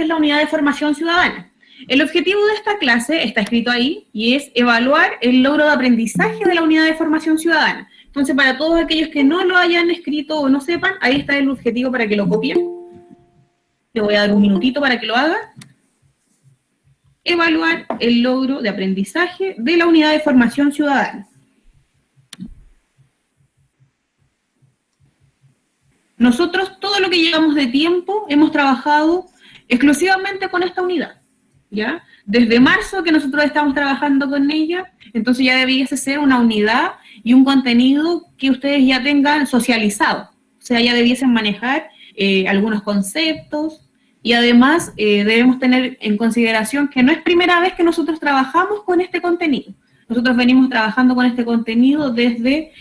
es la unidad de formación ciudadana. El objetivo de esta clase está escrito ahí y es evaluar el logro de aprendizaje de la unidad de formación ciudadana. Entonces, para todos aquellos que no lo hayan escrito o no sepan, ahí está el objetivo para que lo copien. Le voy a dar un minutito para que lo haga. Evaluar el logro de aprendizaje de la unidad de formación ciudadana. Nosotros, todo lo que llevamos de tiempo, hemos trabajado exclusivamente con esta unidad, ¿ya? Desde marzo que nosotros estamos trabajando con ella, entonces ya debiese ser una unidad y un contenido que ustedes ya tengan socializado. O sea, ya debiesen manejar algunos conceptos y además debemos tener en consideración que no es primera vez que nosotros trabajamos con este contenido. Nosotros venimos trabajando con este contenido desde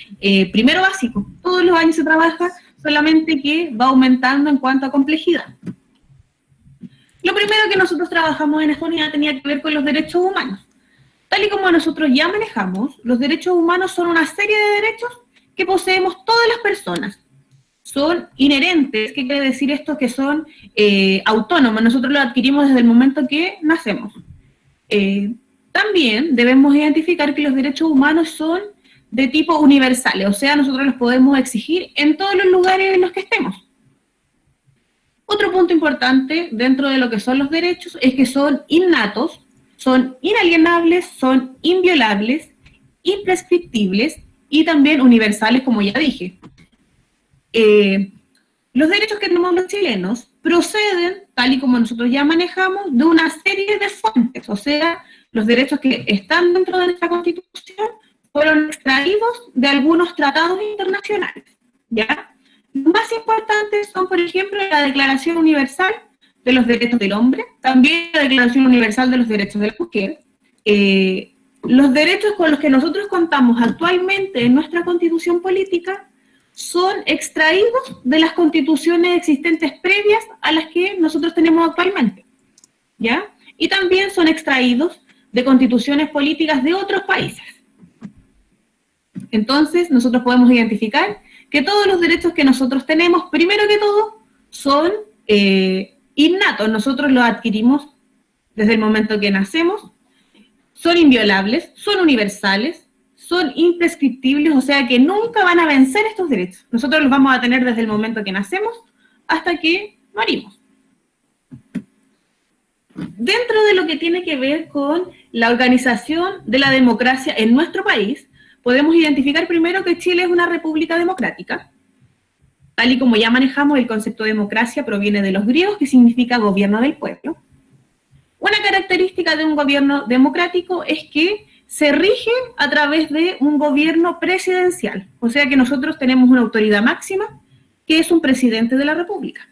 primero básico. Todos los años se trabaja, solamente que va aumentando en cuanto a complejidad. Lo primero que nosotros trabajamos en esta unidad tenía que ver con los derechos humanos. Tal y como nosotros ya manejamos, los derechos humanos son una serie de derechos que poseemos todas las personas. Son inherentes, ¿qué quiere decir esto? Que son autónomos, nosotros los adquirimos desde el momento que nacemos. También debemos identificar que los derechos humanos son de tipo universales, o sea, nosotros los podemos exigir en todos los lugares en los que estemos. Otro punto importante dentro de lo que son los derechos es que son innatos, son inalienables, son inviolables, imprescriptibles y también universales, como ya dije. Los derechos que tenemos los chilenos proceden, tal y como nosotros ya manejamos, de una serie de fuentes, o sea, los derechos que están dentro de nuestra Constitución fueron extraídos de algunos tratados internacionales, ¿ya? Los más importantes son, por ejemplo, la Declaración Universal de los Derechos del Hombre, también la Declaración Universal de los Derechos de la Mujer. Los derechos con los que nosotros contamos actualmente en nuestra Constitución política son extraídos de las constituciones existentes previas a las que nosotros tenemos actualmente, ¿ya? Y también son extraídos de constituciones políticas de otros países. Entonces, nosotros podemos identificar que todos los derechos que nosotros tenemos, primero que todo, son innatos. Nosotros los adquirimos desde el momento que nacemos, son inviolables, son universales, son imprescriptibles, o sea que nunca van a vencer estos derechos. Nosotros los vamos a tener desde el momento que nacemos hasta que morimos. Dentro de lo que tiene que ver con la organización de la democracia en nuestro país, podemos identificar primero que Chile es una república democrática. Tal y como ya manejamos, el concepto de democracia proviene de los griegos, que significa gobierno del pueblo. Una característica de un gobierno democrático es que se rige a través de un gobierno presidencial, o sea que nosotros tenemos una autoridad máxima, que es un presidente de la república.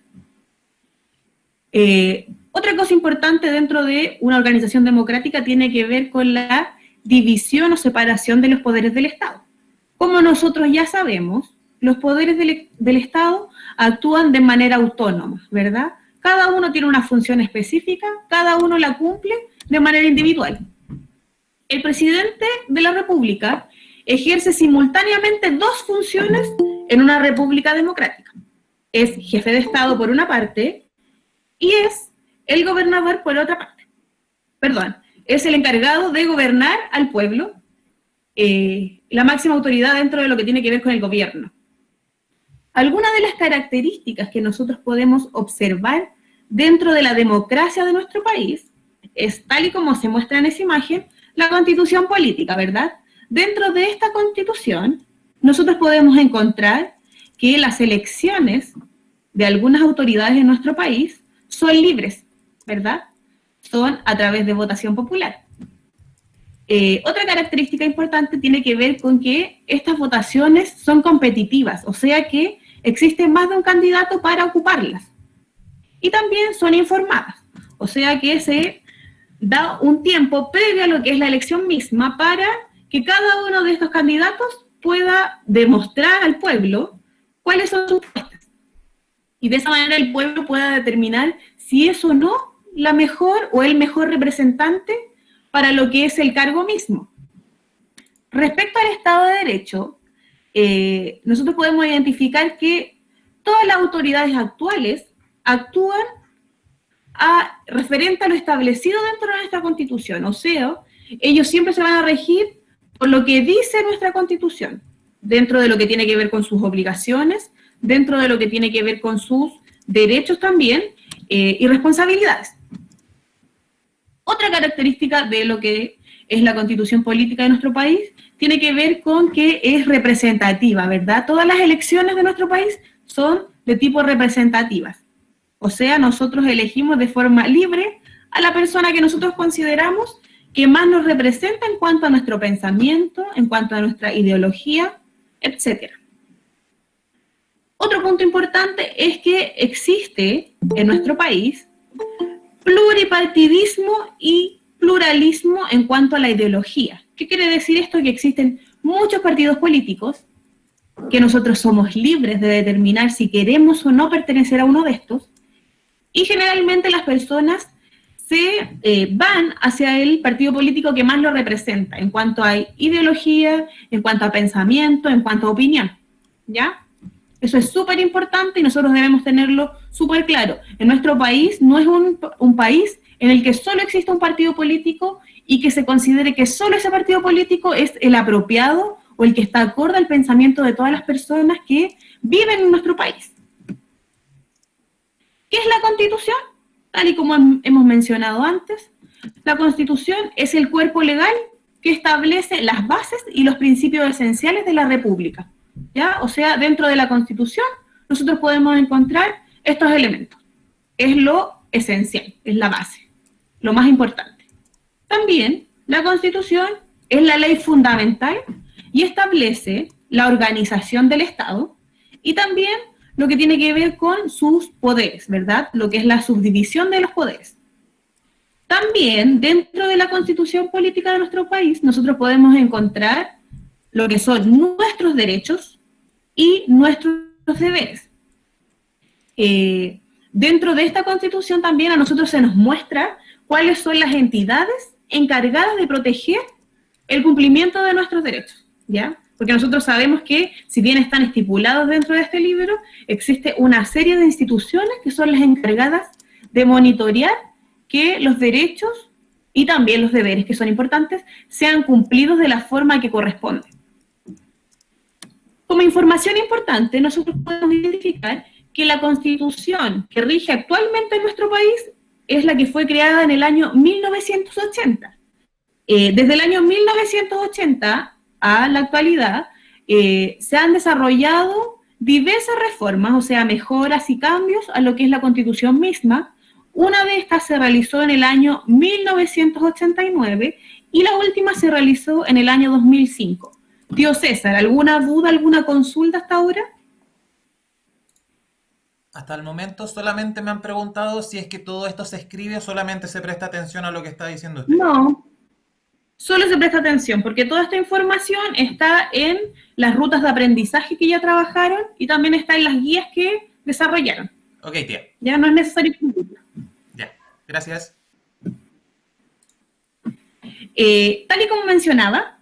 Otra cosa importante dentro de una organización democrática tiene que ver con la división o separación de los poderes del Estado. Como nosotros ya sabemos, los poderes del Estado actúan de manera autónoma, ¿verdad? Cada uno tiene una función específica, cada uno la cumple de manera individual. El presidente de la República ejerce simultáneamente dos funciones en una república democrática. Es jefe de Estado por una parte y es el gobernador por otra parte. Perdón, es el encargado de gobernar al pueblo, la máxima autoridad dentro de lo que tiene que ver con el gobierno. Algunas de las características que nosotros podemos observar dentro de la democracia de nuestro país es, tal y como se muestra en esa imagen, la constitución política, ¿verdad? Dentro de esta constitución, nosotros podemos encontrar que las elecciones de algunas autoridades en nuestro país son libres, ¿verdad? Son a través de votación popular. Otra característica importante tiene que ver con que estas votaciones son competitivas, o sea que existe más de un candidato para ocuparlas. Y también son informadas, o sea que se da un tiempo previo a lo que es la elección misma para que cada uno de estos candidatos pueda demostrar al pueblo cuáles son sus propuestas. Y de esa manera el pueblo pueda determinar si es o no la mejor o el mejor representante para lo que es el cargo mismo. Respecto al Estado de Derecho, nosotros podemos identificar que todas las autoridades actuales actúan referente a lo establecido dentro de nuestra Constitución. O sea, ellos siempre se van a regir por lo que dice nuestra Constitución, dentro de lo que tiene que ver con sus obligaciones, dentro de lo que tiene que ver con sus derechos también y responsabilidades. Otra característica de lo que es la Constitución política de nuestro país tiene que ver con que es representativa, ¿verdad? Todas las elecciones de nuestro país son de tipo representativas. O sea, nosotros elegimos de forma libre a la persona que nosotros consideramos que más nos representa en cuanto a nuestro pensamiento, en cuanto a nuestra ideología, etc. Otro punto importante es que existe en nuestro país pluripartidismo y pluralismo en cuanto a la ideología. ¿Qué quiere decir esto? Que existen muchos partidos políticos, que nosotros somos libres de determinar si queremos o no pertenecer a uno de estos, y generalmente las personas se van hacia el partido político que más lo representa, en cuanto a ideología, en cuanto a pensamiento, en cuanto a opinión, ¿ya? Eso es súper importante y nosotros debemos tenerlo súper claro. En nuestro país no es un país en el que solo existe un partido político y que se considere que solo ese partido político es el apropiado o el que está acorde al pensamiento de todas las personas que viven en nuestro país. ¿Qué es la Constitución? Tal y como hemos mencionado antes, la Constitución es el cuerpo legal que establece las bases y los principios esenciales de la República, ¿ya? O sea, dentro de la Constitución nosotros podemos encontrar estos elementos. Es lo esencial, es la base, lo más importante. También la Constitución es la ley fundamental y establece la organización del Estado y también lo que tiene que ver con sus poderes, ¿verdad? Lo que es la subdivisión de los poderes. También, dentro de la Constitución política de nuestro país, nosotros podemos encontrar lo que son nuestros derechos y nuestros deberes. Dentro de esta Constitución también a nosotros se nos muestra cuáles son las entidades encargadas de proteger el cumplimiento de nuestros derechos, ¿ya? Porque nosotros sabemos que, si bien están estipulados dentro de este libro, existe una serie de instituciones que son las encargadas de monitorear que los derechos y también los deberes, que son importantes, sean cumplidos de la forma que corresponde. Como información importante, nosotros podemos identificar que la Constitución que rige actualmente en nuestro país es la que fue creada en el año 1980. Desde el año 1980 a la actualidad, se han desarrollado diversas reformas, o sea, mejoras y cambios a lo que es la Constitución misma. Una de estas se realizó en el año 1989 y la última se realizó en el año 2005. Tío César, ¿alguna duda, alguna consulta hasta ahora? Hasta el momento solamente me han preguntado si es que todo esto se escribe o solamente se presta atención a lo que está diciendo usted. No. Solo se presta atención, porque toda esta información está en las rutas de aprendizaje que ya trabajaron y también está en las guías que desarrollaron. Ok, tía. Ya no es necesario escribirlo. Ya, gracias. Tal y como mencionaba,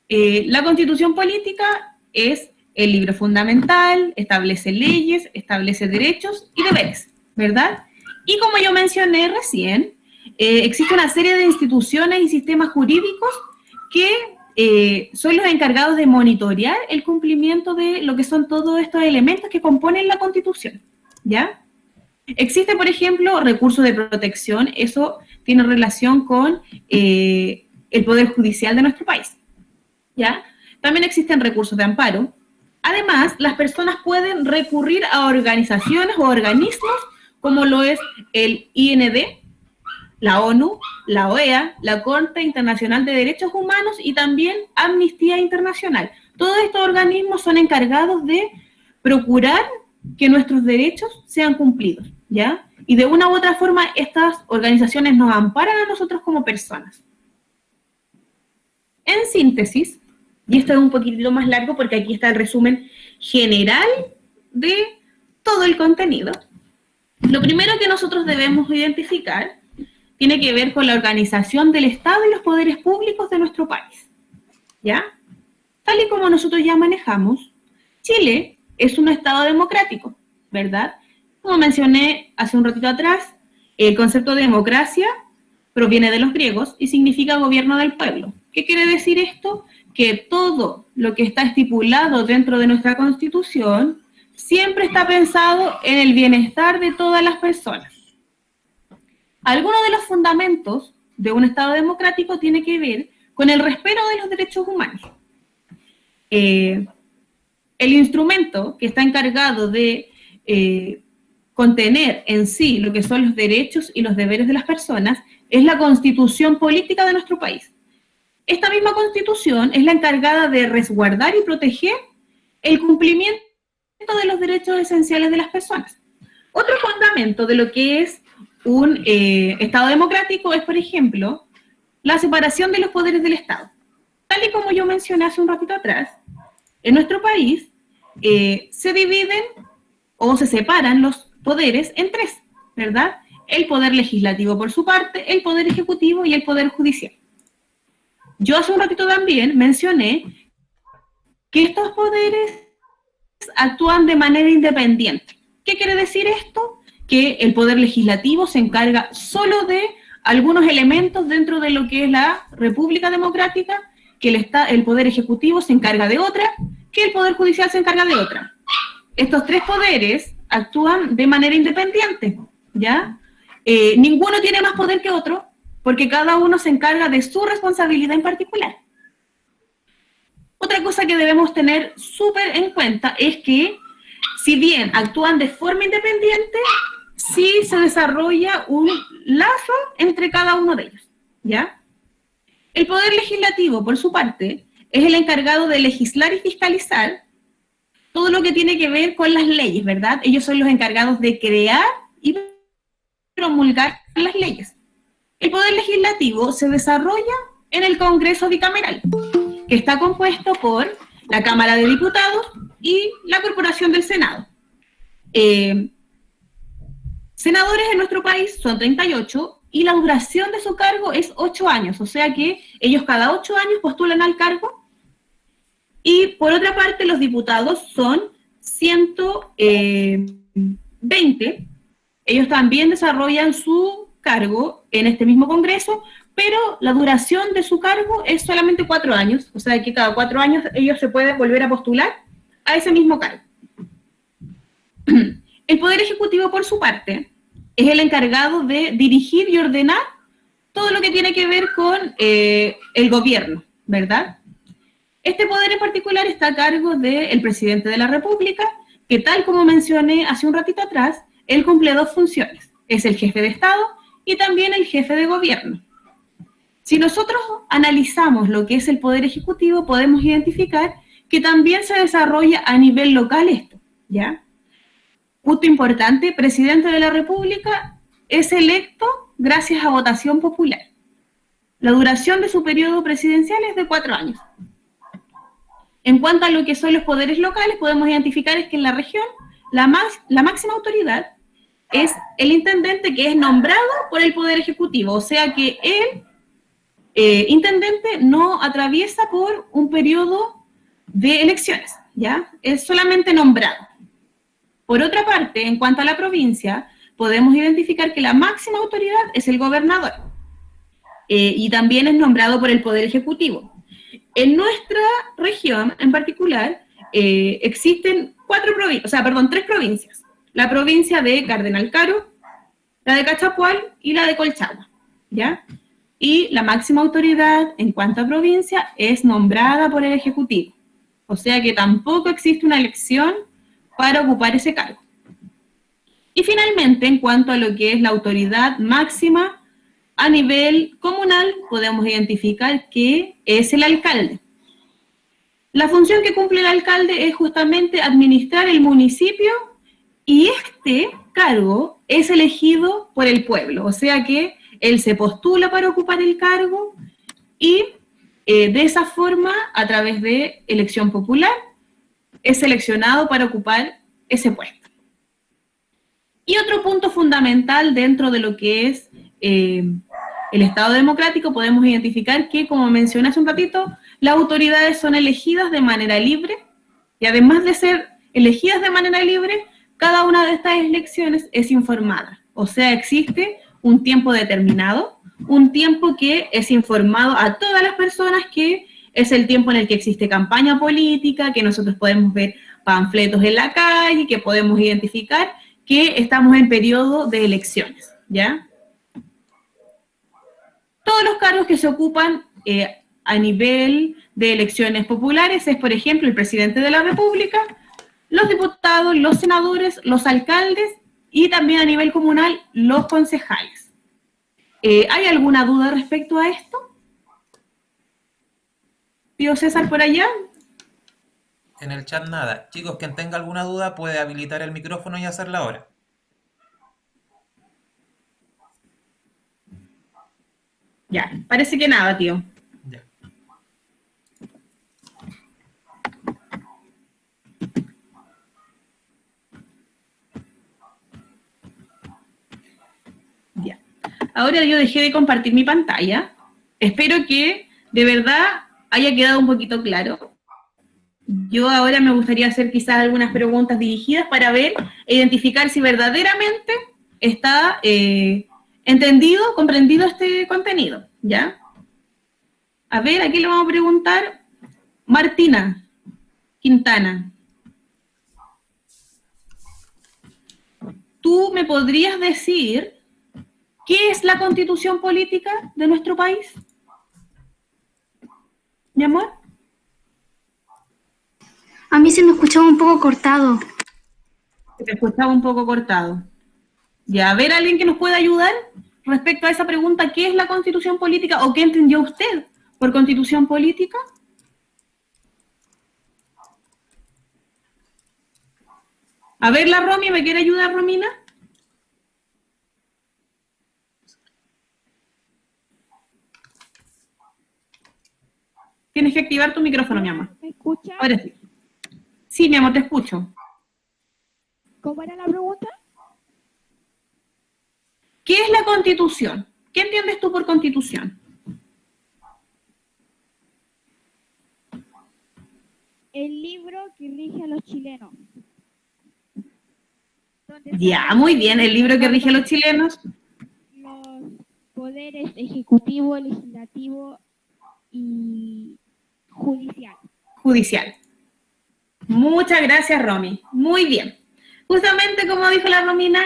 la Constitución política es el libro fundamental, establece leyes, establece derechos y deberes, ¿verdad? Y como yo mencioné recién, existe una serie de instituciones y sistemas jurídicos que son los encargados de monitorear el cumplimiento de lo que son todos estos elementos que componen la Constitución, ¿ya? Existe, por ejemplo, recursos de protección, eso tiene relación con el Poder Judicial de nuestro país, ¿ya? También existen recursos de amparo. Además, las personas pueden recurrir a organizaciones o organismos como lo es el IND, la ONU, la OEA, la Corte Internacional de Derechos Humanos y también Amnistía Internacional. Todos estos organismos son encargados de procurar que nuestros derechos sean cumplidos, ¿ya? Y de una u otra forma, estas organizaciones nos amparan a nosotros como personas. En síntesis, y esto es un poquitito más largo porque aquí está el resumen general de todo el contenido, lo primero que nosotros debemos identificar tiene que ver con la organización del Estado y los poderes públicos de nuestro país, ¿ya? Tal y como nosotros ya manejamos, Chile es un Estado democrático, ¿verdad? Como mencioné hace un ratito atrás, El concepto de democracia proviene de los griegos y significa gobierno del pueblo. ¿Qué quiere decir esto? Que todo lo que está estipulado dentro de nuestra Constitución siempre está pensado en el bienestar de todas las personas. Algunos de los fundamentos de un Estado democrático tiene que ver con el respeto de los derechos humanos. El instrumento que está encargado de contener en sí lo que son los derechos y los deberes de las personas es la Constitución política de nuestro país. Esta misma Constitución es la encargada de resguardar y proteger el cumplimiento de los derechos esenciales de las personas. Otro fundamento de lo que es un Estado democrático es, por ejemplo, la separación de los poderes del Estado. Tal y como yo mencioné hace un ratito atrás, en nuestro país se dividen o se separan los poderes en tres, ¿verdad? El poder legislativo por su parte, el poder ejecutivo y el poder judicial. Yo hace un ratito también mencioné que estos poderes actúan de manera independiente. ¿Qué quiere decir esto? Que el poder legislativo se encarga solo de algunos elementos dentro de lo que es la República Democrática, que el poder ejecutivo se encarga de otra, que el poder judicial se encarga de otra. Estos tres poderes actúan de manera independiente, ¿ya? Ninguno tiene más poder que otro, porque cada uno se encarga de su responsabilidad en particular. Otra cosa que debemos tener súper en cuenta es que, si bien actúan de forma independiente, sí se desarrolla un lazo entre cada uno de ellos, ¿ya? El poder legislativo, por su parte, es el encargado de legislar y fiscalizar todo lo que tiene que ver con las leyes, ¿verdad? Ellos son los encargados de crear y promulgar las leyes. El poder legislativo se desarrolla en el Congreso bicameral, que está compuesto por la Cámara de Diputados y la Corporación del Senado. Senadores en nuestro país son 38 y la duración de su cargo es 8 años, o sea que ellos cada 8 años postulan al cargo. Y por otra parte, los diputados son 120. Ellos también desarrollan su cargo en este mismo Congreso, pero la duración de su cargo es solamente 4 años, o sea que cada 4 años ellos se pueden volver a postular a ese mismo cargo. El Poder Ejecutivo, por su parte, es el encargado de dirigir y ordenar todo lo que tiene que ver con el gobierno, ¿verdad? Este poder en particular está a cargo del presidente de la República, que tal como mencioné hace un ratito atrás, él cumple 2 funciones. Es el jefe de Estado y también el jefe de gobierno. Si nosotros analizamos lo que es el Poder Ejecutivo, podemos identificar que también se desarrolla a nivel local esto, ¿ya? Punto importante, presidente de la República es electo gracias a votación popular. La duración de su periodo presidencial es de 4 años. En cuanto a lo que son los poderes locales, podemos identificar es que en la región la máxima autoridad es el intendente, que es nombrado por el Poder Ejecutivo, o sea que el intendente no atraviesa por un periodo de elecciones, ¿ya? Es solamente nombrado. Por otra parte, en cuanto a la provincia, podemos identificar que la máxima autoridad es el gobernador y también es nombrado por el Poder Ejecutivo. En nuestra región, en particular, existen 3 provincias. La provincia de Cardenal Caro, la de Cachapual y la de Colchagua, ¿ya? Y la máxima autoridad en cuanto a provincia es nombrada por el Ejecutivo. O sea que tampoco existe una elección para ocupar ese cargo. Y finalmente, en cuanto a lo que es la autoridad máxima a nivel comunal, podemos identificar que es el alcalde. La función que cumple el alcalde es justamente administrar el municipio y este cargo es elegido por el pueblo, o sea que él se postula para ocupar el cargo y de esa forma, a través de elección popular, es seleccionado para ocupar ese puesto. Y otro punto fundamental dentro de lo que es el Estado democrático, podemos identificar que, como mencioné hace un ratito, las autoridades son elegidas de manera libre y además de ser elegidas de manera libre, cada una de estas elecciones es informada. O sea, existe un tiempo determinado, un tiempo que es informado a todas las personas, que es el tiempo en el que existe campaña política, que nosotros podemos ver panfletos en la calle, que podemos identificar que estamos en periodo de elecciones, ¿ya? Todos los cargos que se ocupan a nivel de elecciones populares es, por ejemplo, el presidente de la República, los diputados, los senadores, los alcaldes y también a nivel comunal los concejales. ¿Hay alguna duda respecto a esto? Tío César, por allá. En el chat nada. Chicos, quien tenga alguna duda puede habilitar el micrófono y hacerla ahora. Ya, parece que nada, tío. Ya. Ya. Ahora yo dejé de compartir mi pantalla. Espero que de verdad haya quedado un poquito claro. Yo ahora me gustaría hacer quizás algunas preguntas dirigidas para ver e identificar si verdaderamente está entendido, comprendido este contenido, ¿ya? A ver, aquí le vamos a preguntar Martina Quintana. ¿Tú me podrías decir qué es la constitución política de nuestro país? ¿Mi amor? A mí se me escuchaba un poco cortado. Te escuchaba un poco cortado. Ya, a ver, alguien que nos pueda ayudar respecto a esa pregunta, ¿qué es la constitución política o qué entendió usted por constitución política? A ver, la Romy, ¿me quiere ayudar, Romina? Tienes que activar tu micrófono, mi amor. ¿Me escucha? Ahora sí. Sí, mi amor, te escucho. ¿Cómo era la pregunta? ¿Qué es la constitución? ¿Qué entiendes tú por constitución? El libro que rige a los chilenos. Ya, muy bien, el libro que rige a los chilenos. Los poderes ejecutivo, legislativo y judicial. Judicial. Muchas gracias, Romy. Muy bien. Justamente como dijo la Romina,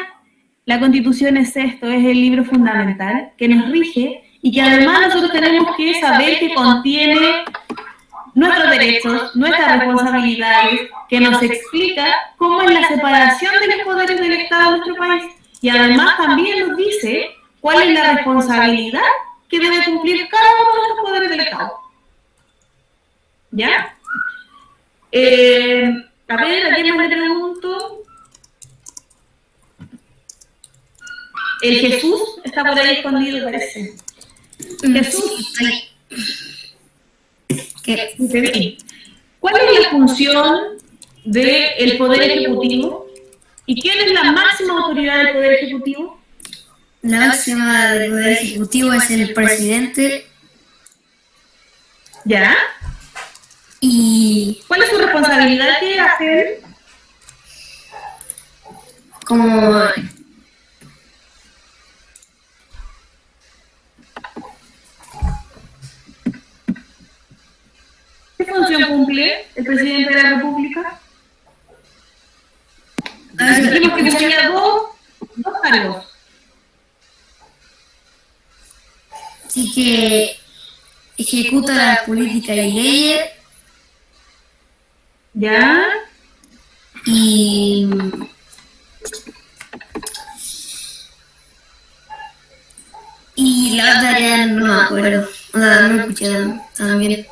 la Constitución es esto, es el libro fundamental que nos rige y que además nosotros tenemos que saber que contiene nuestros derechos, nuestras responsabilidades, que nos explica cómo es la separación de los poderes del Estado en nuestro país. Y además también nos dice cuál es la responsabilidad que debe cumplir cada uno de los poderes del Estado. ¿Ya? A ver, ¿a quién más le pregunto? El Jesús está por ahí escondido, parece. Jesús. ¿Cuál es la función del Poder Ejecutivo? ¿Y quién es la máxima autoridad del Poder Ejecutivo? La máxima del Poder Ejecutivo es el presidente. ¿Ya? Y ¿Cuál es su responsabilidad? ¿Qué hace? como ¿Qué función cumple el presidente de la República? Dijimos que tenía dos cargos. sí que ejecuta la política y leyes ¿Ya? y la tarea no me acuerdo, no escuché también.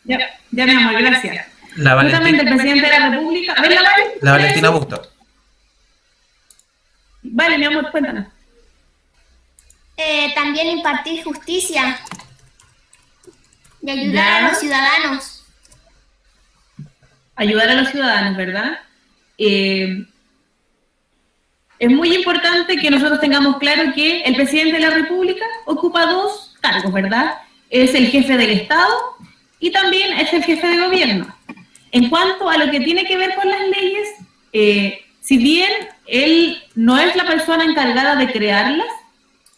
Ya, mi amor, gracias. La Justamente Valentina, el presidente de la República. A ver, la Valentina Busto. Vale, mi amor, cuéntanos. También impartir justicia y ayudar Ya. a los ciudadanos. Ayudar a los ciudadanos, ¿verdad? Es muy importante que nosotros tengamos claro que el presidente de la República ocupa dos cargos, ¿verdad? Es el jefe del Estado y también es el jefe de gobierno. En cuanto a lo que tiene que ver con las leyes, Si bien él no es la persona encargada de crearlas,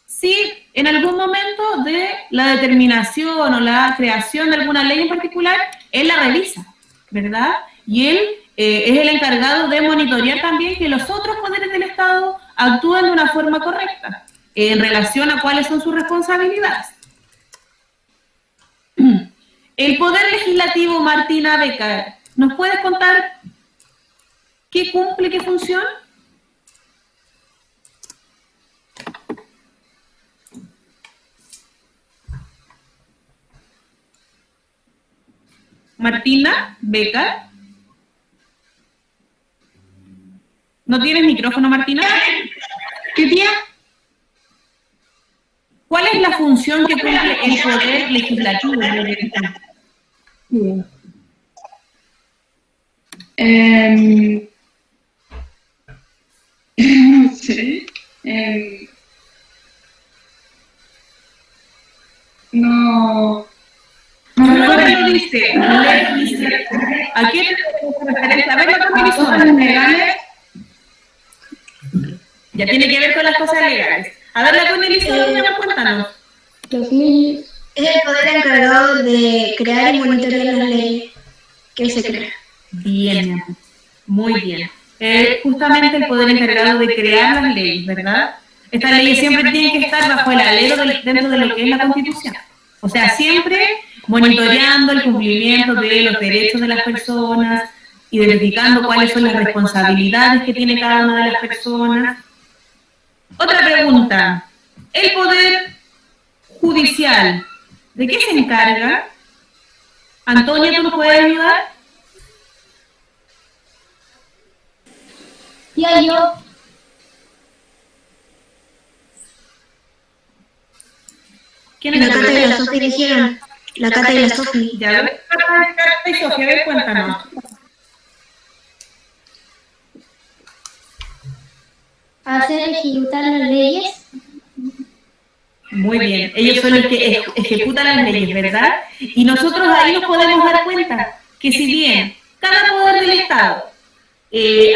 sí en algún momento de la determinación o la creación de alguna ley en particular, él la revisa, ¿verdad? Y él es el encargado de monitorear también que los otros poderes del Estado actúen de una forma correcta en relación a cuáles son sus responsabilidades. El Poder Legislativo, Martina Becker, ¿nos puedes contar qué cumple, qué función? Martina Becker. ¿No tienes micrófono, Martina? ¿Qué día? ¿Cuál es la función que cumple el Poder Legislativo? No sé. No. No ¿Cómo recuerdo. lo dice? ¿A qué te refieres? A ver, la Cosas definición. legales. Ya tiene que ver con las cosas legales. A ver, la Cornelisa, cuéntanos. Los leyes es el poder encargado de crear y monitorear las leyes que se crean. Bien, muy bien. Es justamente el poder encargado de crear las leyes, ¿verdad? Estas leyes siempre tienen que estar bajo el alero dentro de lo que es la Constitución. O sea, siempre monitoreando el cumplimiento de los derechos de las personas, identificando cuáles son las responsabilidades que tiene cada una de las personas. Otra pregunta. El Poder Judicial, ¿de qué se encarga? Antonia, ¿tú nos puedes ayudar? Ya yo. ¿Quién es La la Cata y primera? la Sofi dijeron. La Cata y la Sofi. Ya, a ver, Cata y Sofía, a ver, cuéntanos. Hacer ejecutar las leyes. Muy bien, ellos son los que ejecutan las leyes, ¿verdad? Y nosotros ahí nos podemos dar cuenta que si bien cada poder del Estado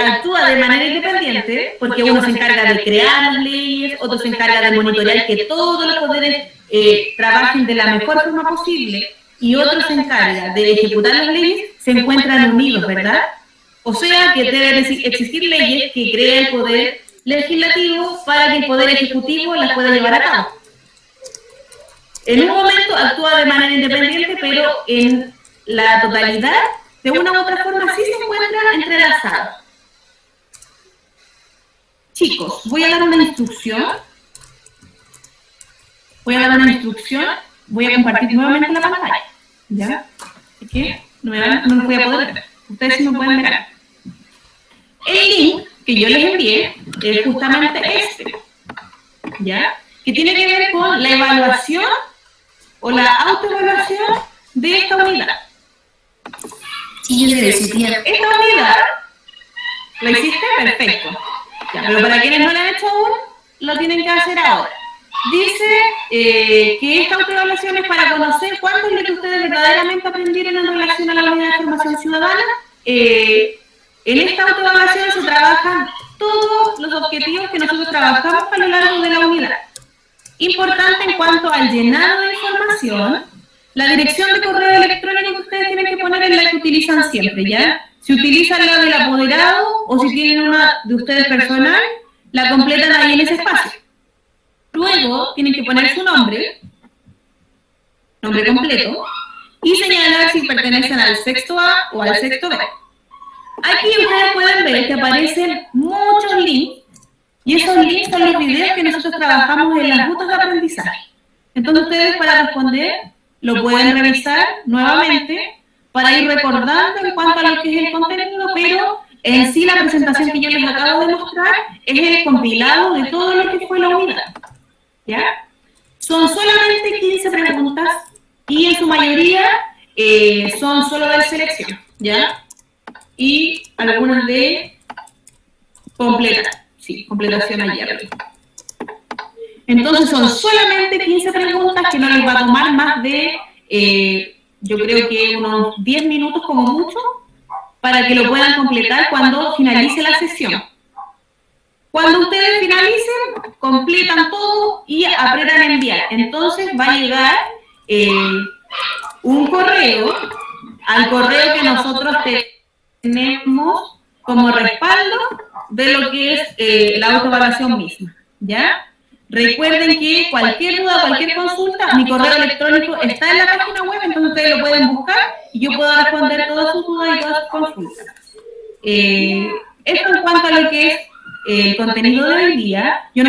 actúa de manera independiente, porque uno se encarga de crear las leyes, otro se encarga de monitorear que todos los poderes trabajen de la mejor forma posible, y otro se encarga de ejecutar las leyes, se encuentran unidos, ¿verdad? O sea que deben existir leyes que creen el poder legislativo para que el poder ejecutivo las pueda llevar a cabo. En un momento actúa de manera independiente, pero en la totalidad, de una u otra forma, sí se encuentra entrelazada. Chicos, voy a dar una instrucción. Voy a compartir nuevamente la pantalla. ¿Ya? Es que no los voy a poder ver. Ustedes sí me pueden ver. El link que yo les envié es justamente este. ¿Ya? Que tiene que ver con la evaluación o la autoevaluación de esta unidad. Sí, yo sé, sí, tía. Esta unidad, ¿la hiciste? Perfecto. Ya, pero para quienes no la han hecho aún, lo tienen que hacer ahora. Dice que esta autoevaluación es para conocer cuánto es lo que ustedes verdaderamente aprendieron en relación a la unidad de formación ciudadana. En esta autoevaluación se trabajan todos los objetivos que nosotros trabajamos a lo largo de la unidad. Importante en cuanto al llenado de información, la dirección de correo electrónico que ustedes tienen que poner es la que utilizan siempre, ¿ya? Si utilizan la del apoderado o si tienen una de ustedes personal, la completan ahí en ese espacio. Luego tienen que poner su nombre completo, y señalar si pertenecen al sexto A o al sexto B. Aquí ustedes pueden ver que aparecen muchos links, y esos links son los videos que nosotros trabajamos en las rutas de aprendizaje. Entonces ustedes, para responder, lo pueden revisar nuevamente para ir recordando en cuanto a lo que es el contenido, pero en sí la presentación que yo les acabo de mostrar es el compilado de todo lo que fue la unidad. ¿Ya? Son solamente 15 preguntas y en su mayoría son solo de selección, ¿ya? Y algunas de completación ayer. Entonces son solamente 15 preguntas que no les va a tomar más de, yo creo que unos 10 minutos como mucho, para que lo puedan completar cuando finalice la sesión, Cuando ustedes finalicen, completan todo y apretan enviar. Entonces va a llegar un correo al correo que nosotros tenemos como respaldo de lo que es la autoevaluación misma, ¿ya? Recuerden que cualquier duda, cualquier consulta, mi correo electrónico está en la página web, entonces ustedes lo pueden buscar y yo puedo responder todas sus dudas y todas sus consultas. Esto en cuanto a lo que es el contenido de hoy día. Yo no